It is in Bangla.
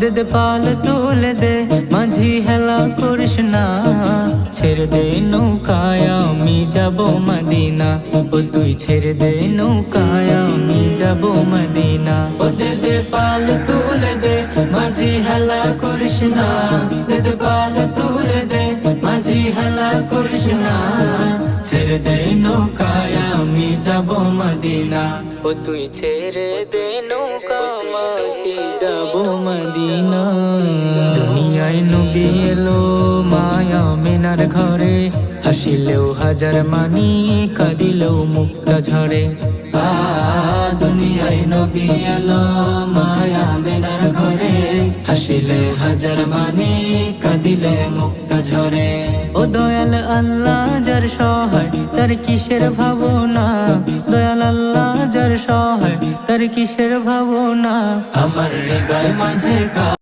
দে দে পাল তুলে দে মাঝি হেলা করিস না, ছেড়ে দে নৌকায় আমি যাব মদিনা। ও তুই ছেড়ে দে নৌকায় আমি যাব মদিনা। ও দে দে পাল তুলে দে মাঝি হেলা করিস না, দে দে পাল তুলে দে মাঝি হেলা করিস না, ছেড়ে দে নৌকায় আমি যাব মদিনা। ও তুই ছেড়ে দে নৌকা মাঝি যাব মদিনা। দুনিয়ায় নবী এলো মায়া মেনার ঘরে, হাসিলেও হাজার মানি কাঁদিলেও মুক্তা ঝরে। দুনিয়ায় নবী এলো মায়া মেনার ঘরে, হাসিলে হাজার মানি কাঁদিলে মুক্তা ঝরে। ও দয়াল আল্লাহ যার সহায় তার কিসের ভাবনা, দয়াল আল্লাহ যার সহায় তার কিসের ভাবনা। আমার হৃদয় মাঝে